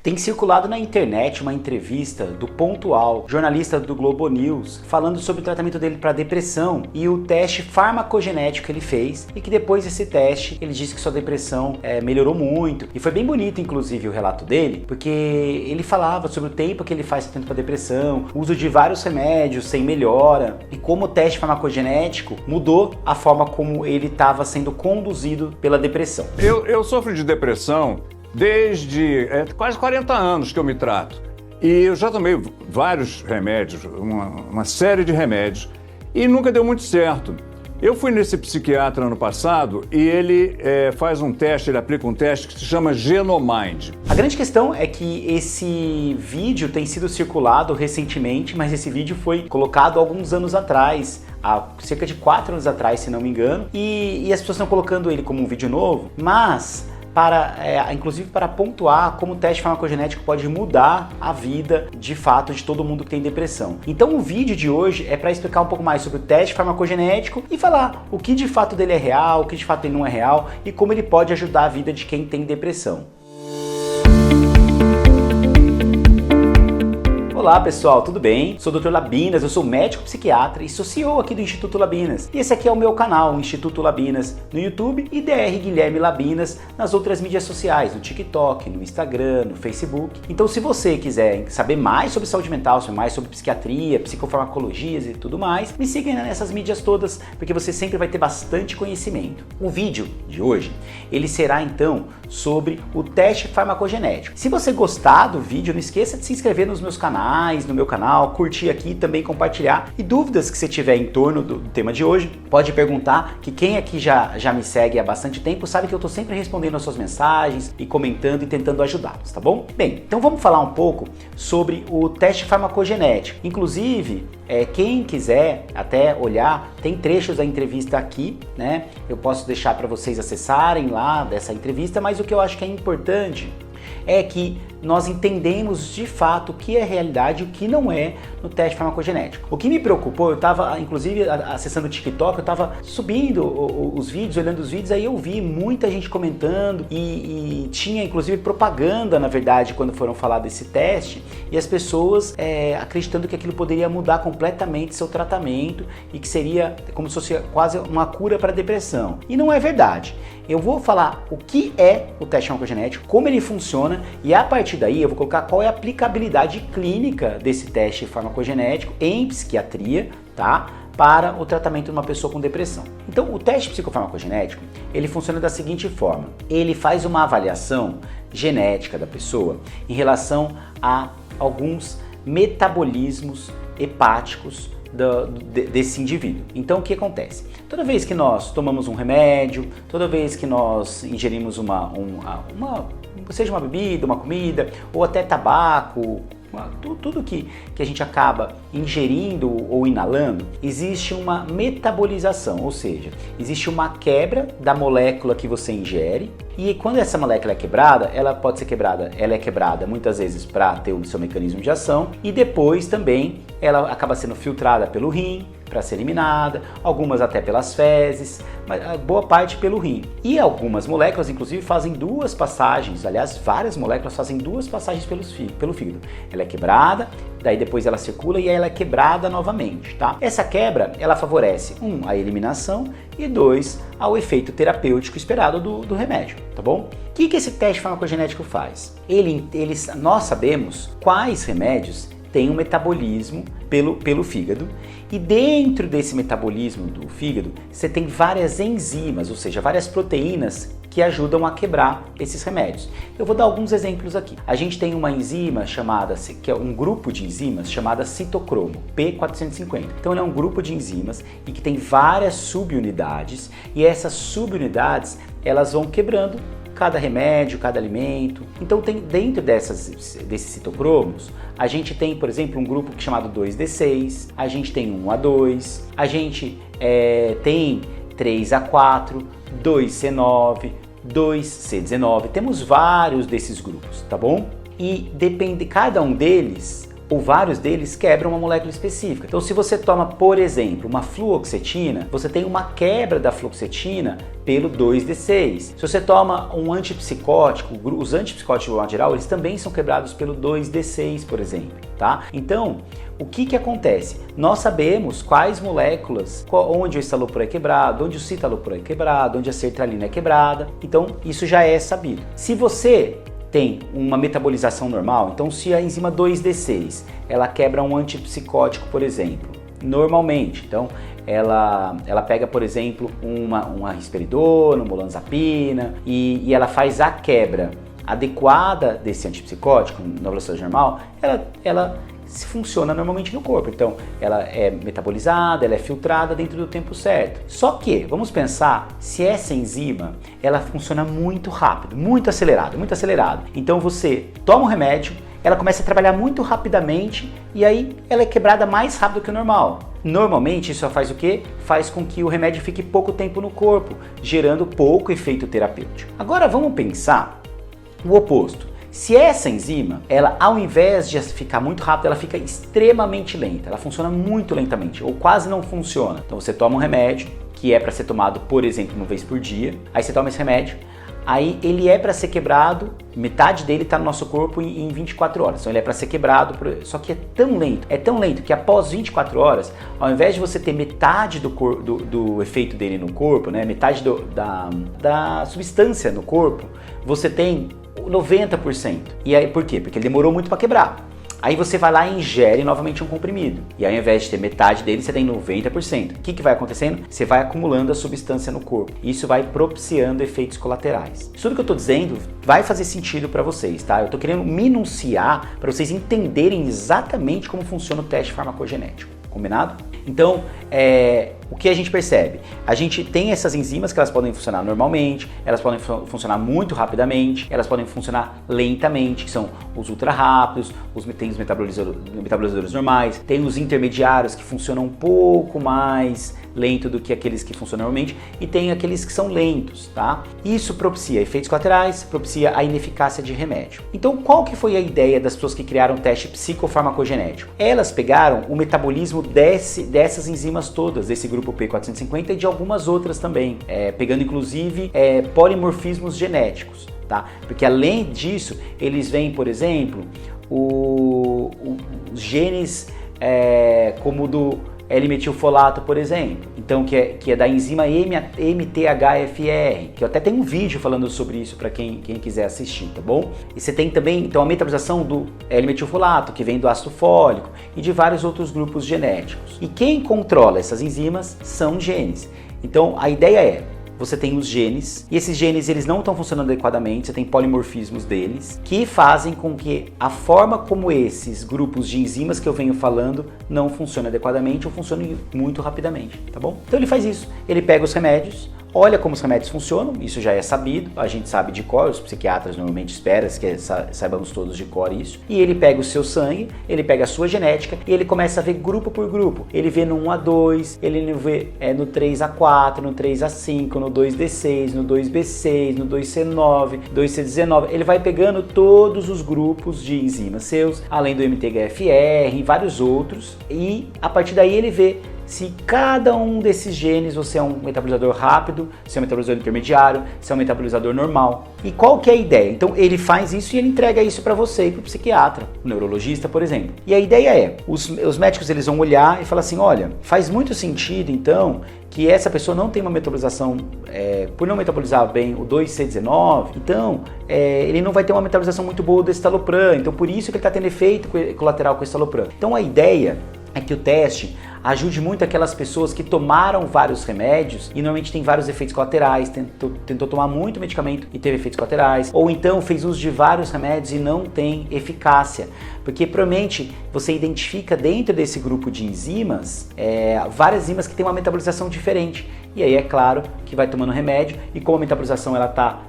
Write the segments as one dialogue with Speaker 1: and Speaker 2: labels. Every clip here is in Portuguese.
Speaker 1: Tem circulado na internet uma entrevista do Pontual, jornalista do Globo News, falando sobre o tratamento dele para depressão e o teste farmacogenético que ele fez, e que depois desse teste ele disse que sua depressão melhorou muito. E foi bem bonito, inclusive, o relato dele, porque ele falava sobre o tempo que ele faz tratamento para depressão, o uso de vários remédios sem melhora, e como o teste farmacogenético mudou a forma como ele estava sendo conduzido pela depressão.
Speaker 2: Eu sofro de depressão desde quase 40 anos que eu me trato. E eu já tomei vários remédios, uma série de remédios, e nunca deu muito certo. Eu fui nesse psiquiatra ano passado e ele faz um teste, ele aplica um teste que se chama Genomind.
Speaker 1: A grande questão é que esse vídeo tem sido circulado recentemente, mas esse vídeo foi colocado alguns anos atrás, há cerca de 4 anos atrás, se não me engano, e as pessoas estão colocando ele como um vídeo novo, mas inclusive para pontuar como o teste farmacogenético pode mudar a vida, de fato, de todo mundo que tem depressão. Então o vídeo de hoje é para explicar um pouco mais sobre o teste farmacogenético e falar o que de fato dele é real, o que de fato ele não é real e como ele pode ajudar a vida de quem tem depressão. Olá pessoal, tudo bem? Sou o Dr. Labinas, eu sou médico psiquiatra e sou CEO aqui do Instituto Labinas. E esse aqui é o meu canal, o Instituto Labinas, no YouTube e Dr. Guilherme Labinas nas outras mídias sociais, no TikTok, no Instagram, no Facebook. Então se você quiser saber mais sobre saúde mental, saber mais sobre psiquiatria, psicofarmacologias e tudo mais, me siga nessas mídias todas, porque você sempre vai ter bastante conhecimento. O vídeo de hoje, ele será então sobre o teste farmacogenético. Se você gostar do vídeo, não esqueça de se inscrever nos meus canais, no meu canal, curtir aqui e também compartilhar. E dúvidas que você tiver em torno do tema de hoje, pode perguntar, que quem aqui já me segue há bastante tempo sabe que eu estou sempre respondendo as suas mensagens e comentando e tentando ajudá-los, tá bom? Bem, então vamos falar um pouco sobre o teste farmacogenético. Inclusive, quem quiser até olhar, tem trechos da entrevista aqui, né? Eu posso deixar para vocês acessarem lá dessa entrevista, mas o que eu acho que é importante é que nós entendemos de fato o que é realidade e o que não é no teste farmacogenético. O que me preocupou, eu estava inclusive acessando o TikTok, eu estava subindo os vídeos, olhando os vídeos, aí eu vi muita gente comentando e tinha inclusive propaganda, na verdade, quando foram falar desse teste, e as pessoas acreditando que aquilo poderia mudar completamente seu tratamento e que seria como se fosse quase uma cura para a depressão. E não é verdade. Eu vou falar o que é o teste farmacogenético, como ele funciona, e a partir daí eu vou colocar qual é a aplicabilidade clínica desse teste farmacogenético em psiquiatria, tá? Para o tratamento de uma pessoa com depressão. Então, o teste psicofarmacogenético, ele funciona da seguinte forma: ele faz uma avaliação genética da pessoa em relação a alguns metabolismos hepáticos desse indivíduo. Então o que acontece? Toda vez que nós tomamos um remédio, toda vez que nós ingerimos seja uma bebida, uma comida, ou até tabaco, tudo que a gente acaba ingerindo ou inalando, existe uma metabolização, ou seja, existe uma quebra da molécula que você ingere, e quando essa molécula é quebrada, ela é quebrada muitas vezes para ter o seu mecanismo de ação, e depois também ela acaba sendo filtrada pelo rim para ser eliminada, algumas até pelas fezes, mas a boa parte pelo rim. E algumas moléculas, inclusive, fazem 2 passagens, aliás, várias moléculas fazem 2 passagens pelo fígado. Ela é quebrada, daí depois ela circula e ela é quebrada novamente, tá? Essa quebra, ela favorece, a eliminação e 2, ao efeito terapêutico esperado do remédio, tá bom? O que esse teste farmacogenético faz? Nós sabemos quais remédios têm um metabolismo pelo fígado, e dentro desse metabolismo do fígado você tem várias enzimas, ou seja, várias proteínas que ajudam a quebrar esses remédios. Eu vou dar alguns exemplos aqui. A gente tem uma enzima que é um grupo de enzimas chamada citocromo, P450. Então ele é um grupo de enzimas e que tem várias subunidades, e essas subunidades elas vão quebrando cada remédio, cada alimento. Então tem dentro desses citocromos, a gente tem, por exemplo, um grupo chamado 2D6, a gente tem 1A2, a gente tem 3A4, 2C9, 2C19, temos vários desses grupos, tá bom? E depende, cada um deles, ou vários deles quebram uma molécula específica. Então se você toma, por exemplo, uma fluoxetina, você tem uma quebra da fluoxetina pelo 2D6. Se você toma um antipsicótico, os antipsicóticos de modo geral, eles também são quebrados pelo 2D6, por exemplo, tá? Então, o que acontece? Nós sabemos quais moléculas, onde o estalopor é quebrado, onde o citalopor é quebrado, onde a sertralina é quebrada, então isso já é sabido. Se você tem uma metabolização normal, então se a enzima 2D6, ela quebra um antipsicótico, por exemplo, normalmente, então ela pega, por exemplo, uma risperidona, uma olanzapina e ela faz a quebra adequada desse antipsicótico na velocidade normal, ela funciona normalmente no corpo. Então, ela é metabolizada, ela é filtrada dentro do tempo certo. Só que, vamos pensar, se essa enzima, ela funciona muito rápido, muito acelerado. Então, você toma um remédio, ela começa a trabalhar muito rapidamente e aí ela é quebrada mais rápido que o normal. Normalmente isso faz o quê? Faz com que o remédio fique pouco tempo no corpo, gerando pouco efeito terapêutico. Agora vamos pensar o oposto. Se essa enzima, ela ao invés de ficar muito rápida, ela fica extremamente lenta, ela funciona muito lentamente ou quase não funciona. Então você toma um remédio que é para ser tomado, por exemplo, uma vez por dia, aí você toma esse remédio, aí ele é para ser quebrado, metade dele está no nosso corpo em 24 horas. Então ele é para ser quebrado, só que é tão lento que após 24 horas, ao invés de você ter metade do efeito dele no corpo, né, metade da substância no corpo, você tem 90%. E aí por quê? Porque ele demorou muito para quebrar. Aí você vai lá e ingere novamente um comprimido. E aí, ao invés de ter metade dele, você tem 90%. O que vai acontecendo? Você vai acumulando a substância no corpo. Isso vai propiciando efeitos colaterais. Isso tudo que eu estou dizendo vai fazer sentido para vocês, tá? Eu estou querendo minuciar para vocês entenderem exatamente como funciona o teste farmacogenético. Combinado? Então, o que a gente percebe? A gente tem essas enzimas que elas podem funcionar normalmente, elas podem funcionar muito rapidamente, elas podem funcionar lentamente, que são os ultra rápidos, tem os metabolizadores normais, tem os intermediários que funcionam um pouco mais lento do que aqueles que funcionam normalmente e tem aqueles que são lentos, tá? Isso propicia efeitos colaterais, propicia a ineficácia de remédio. Então, qual que foi a ideia das pessoas que criaram o teste psicofarmacogenético? Elas pegaram o metabolismo dessas enzimas todas, desse grupo P450 e de algumas outras também, pegando inclusive polimorfismos genéticos, tá? Porque além disso, eles veem, por exemplo, os genes como do L-metilfolato, por exemplo, então que é da enzima MTHFR, que eu até tenho um vídeo falando sobre isso para quem quiser assistir, tá bom? E você tem também então a metabolização do L-metilfolato, que vem do ácido fólico e de vários outros grupos genéticos. E quem controla essas enzimas são genes. Então a ideia é: você tem os genes, e esses genes eles não estão funcionando adequadamente, você tem polimorfismos deles, que fazem com que a forma como esses grupos de enzimas que eu venho falando não funcionem adequadamente ou funcionem muito rapidamente, tá bom? Então ele faz isso, ele pega os remédios, olha como os remédios funcionam, isso já é sabido, a gente sabe de cor, os psiquiatras normalmente esperam que saibamos todos de cor isso, e ele pega o seu sangue, ele pega a sua genética e ele começa a ver grupo por grupo, ele vê no 1A2, ele vê no 3A4, no 3A5, no 2D6, no 2B6, no 2C9, 2C19, ele vai pegando todos os grupos de enzimas seus, além do MTHFR e vários outros, e a partir daí ele vê se cada um desses genes você é um metabolizador rápido, se é um metabolizador intermediário, se é um metabolizador normal. E qual que é a ideia? Então ele faz isso e ele entrega isso para você e para o psiquiatra, o neurologista, por exemplo. E a ideia é, os médicos eles vão olhar e falar assim, olha, faz muito sentido então que essa pessoa não tem uma metabolização, por não metabolizar bem o 2C19, então ele não vai ter uma metabolização muito boa do estalopram, então por isso que ele está tendo efeito colateral com o estalopram. Então a ideia é que o teste ajude muito aquelas pessoas que tomaram vários remédios e normalmente tem vários efeitos colaterais, tentou tomar muito medicamento e teve efeitos colaterais, ou então fez uso de vários remédios e não tem eficácia, porque provavelmente você identifica dentro desse grupo de enzimas várias enzimas que têm uma metabolização diferente, e aí é claro que vai tomando remédio e como a metabolização ela está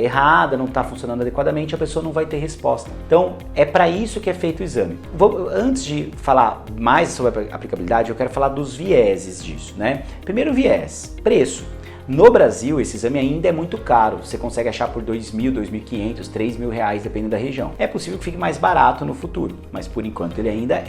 Speaker 1: errada, não está funcionando adequadamente, a pessoa não vai ter resposta. Então, é para isso que é feito o exame. Antes de falar mais sobre a aplicabilidade, eu quero falar dos vieses disso, né? Primeiro viés, preço. No Brasil, esse exame ainda é muito caro. Você consegue achar por R$2.000, R$2.500, R$3.000, dependendo da região. É possível que fique mais barato no futuro, mas por enquanto ele ainda,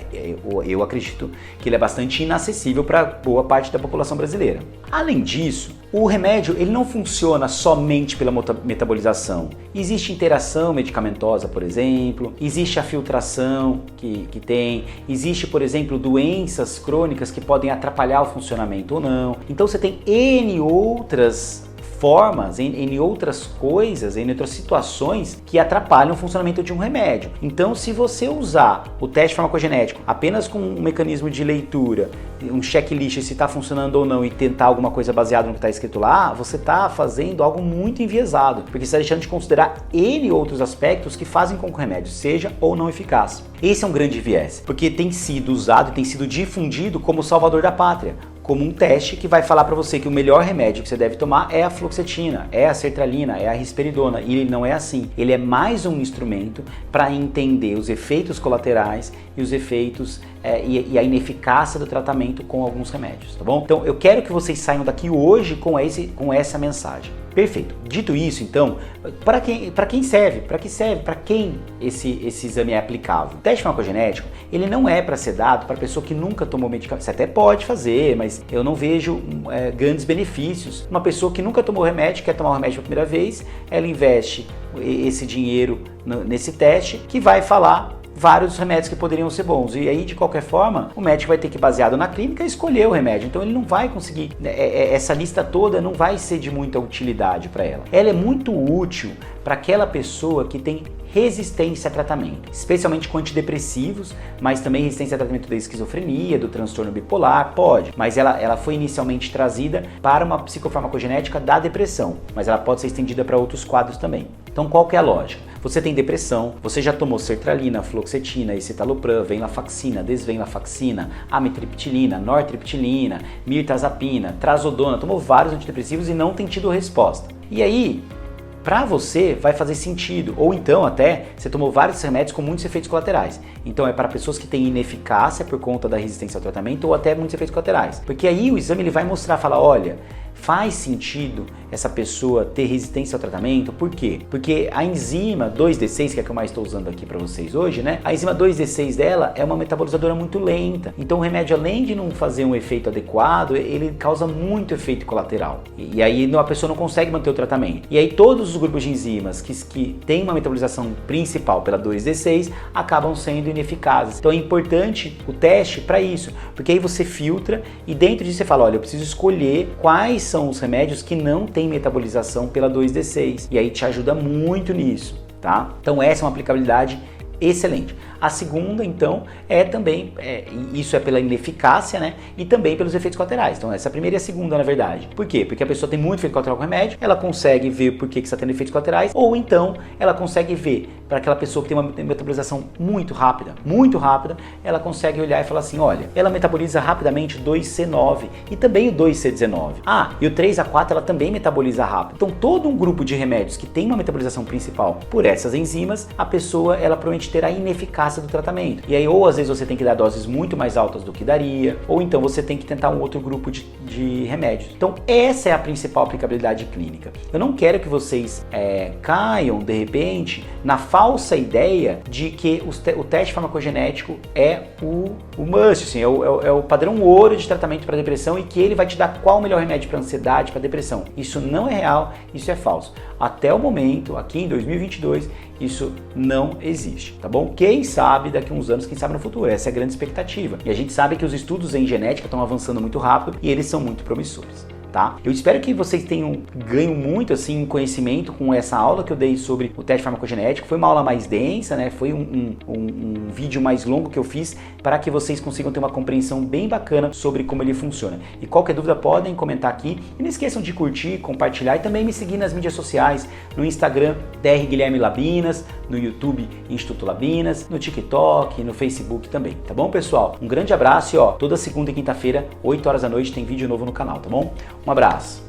Speaker 1: eu acredito que ele é bastante inacessível para boa parte da população brasileira. Além disso, o remédio ele não funciona somente pela metabolização. Existe interação medicamentosa, por exemplo, existe a filtração que tem, existe, por exemplo, doenças crônicas que podem atrapalhar o funcionamento ou não. Então você tem N outras formas, em outras coisas, em outras situações que atrapalham o funcionamento de um remédio. Então, se você usar o teste farmacogenético apenas com um mecanismo de leitura, um checklist se está funcionando ou não e tentar alguma coisa baseada no que está escrito lá, você está fazendo algo muito enviesado, porque você está deixando de considerar N outros aspectos que fazem com que o remédio seja ou não eficaz. Esse é um grande viés, porque tem sido usado e tem sido difundido como o salvador da pátria, como um teste que vai falar para você que o melhor remédio que você deve tomar é a fluoxetina, é a sertralina, é a risperidona, e ele não é assim. Ele é mais um instrumento para entender os efeitos colaterais e os efeitos e a ineficácia do tratamento com alguns remédios, tá bom? Então eu quero que vocês saiam daqui hoje com essa mensagem. Perfeito. Dito isso, então, para quem serve? Para que serve? Para quem esse exame é aplicável? O teste farmacogenético, ele não é para ser dado para pessoa que nunca tomou medicamento. Você até pode fazer, mas eu não vejo grandes benefícios. Uma pessoa que nunca tomou remédio, quer tomar o remédio pela primeira vez, ela investe esse dinheiro nesse teste que vai falar vários remédios que poderiam ser bons. E aí, de qualquer forma, o médico vai ter que, baseado na clínica, escolher o remédio. Então ele não vai conseguir, essa lista toda não vai ser de muita utilidade para ela. Ela é muito útil para aquela pessoa que tem resistência a tratamento, especialmente com antidepressivos, mas também resistência a tratamento da esquizofrenia, do transtorno bipolar, pode. Mas ela foi inicialmente trazida para uma psicofarmacogenética da depressão, mas ela pode ser estendida para outros quadros também. Então qual que é a lógica? Você tem depressão, você já tomou sertralina, fluoxetina, escitalopram, venlafaxina, desvenlafaxina, amitriptilina, nortriptilina, mirtazapina, trazodona, tomou vários antidepressivos e não tem tido resposta. E aí, para você vai fazer sentido, ou então até você tomou vários remédios com muitos efeitos colaterais. Então é para pessoas que têm ineficácia por conta da resistência ao tratamento ou até muitos efeitos colaterais. Porque aí o exame ele vai mostrar, falar, olha, faz sentido essa pessoa ter resistência ao tratamento? Por quê? Porque a enzima 2D6, que é a que eu mais estou usando aqui para vocês hoje, né? A enzima 2D6 dela é uma metabolizadora muito lenta. Então o remédio, além de não fazer um efeito adequado, ele causa muito efeito colateral. E aí a pessoa não consegue manter o tratamento. E aí todos os grupos de enzimas que têm uma metabolização principal pela 2D6 acabam sendo ineficazes. Então é importante o teste para isso, porque aí você filtra e dentro disso você fala, olha, eu preciso escolher quais são os remédios que não têm metabolização pela 2D6 e aí te ajuda muito nisso, tá? Então essa é uma aplicabilidade excelente. A segunda, então, é também, isso é pela ineficácia, né? E também pelos efeitos colaterais. Então, essa é a primeira e a segunda, na verdade. Por quê? Porque a pessoa tem muito efeito colateral com o remédio, ela consegue ver por que está tendo efeitos colaterais, ou então ela consegue ver para aquela pessoa que tem uma metabolização muito rápida, ela consegue olhar e falar assim, olha, ela metaboliza rapidamente 2C9 e também o 2C19. Ah, e o 3A4 ela também metaboliza rápido. Então, todo um grupo de remédios que tem uma metabolização principal por essas enzimas, a pessoa, ela provavelmente terá ineficácia do tratamento. E aí, ou às vezes você tem que dar doses muito mais altas do que daria, ou então você tem que tentar um outro grupo de remédios. Então, essa é a principal aplicabilidade clínica. Eu não quero que vocês caiam, de repente, na falsa ideia de que o teste farmacogenético é o must, assim, é o padrão ouro de tratamento para depressão e que ele vai te dar qual o melhor remédio para ansiedade, para depressão. Isso não é real, isso é falso. Até o momento, aqui em 2022, isso não existe, tá bom? Quem sabe daqui a uns anos, quem sabe no futuro, essa é a grande expectativa. E a gente sabe que os estudos em genética estão avançando muito rápido e eles são muito promissores. Tá? Eu espero que vocês tenham ganho muito assim conhecimento com essa aula que eu dei sobre o teste farmacogenético. Foi uma aula mais densa, né? Foi um vídeo mais longo que eu fiz para que vocês consigam ter uma compreensão bem bacana sobre como ele funciona. E qualquer dúvida podem comentar aqui. E não esqueçam de curtir, compartilhar e também me seguir nas mídias sociais, no Instagram, Dr. Guilherme Labinas, no YouTube, Instituto Labinas, no TikTok, no Facebook também, tá bom, pessoal? Um grande abraço e toda segunda e quinta-feira, 8 horas da noite, tem vídeo novo no canal, tá bom? Um abraço!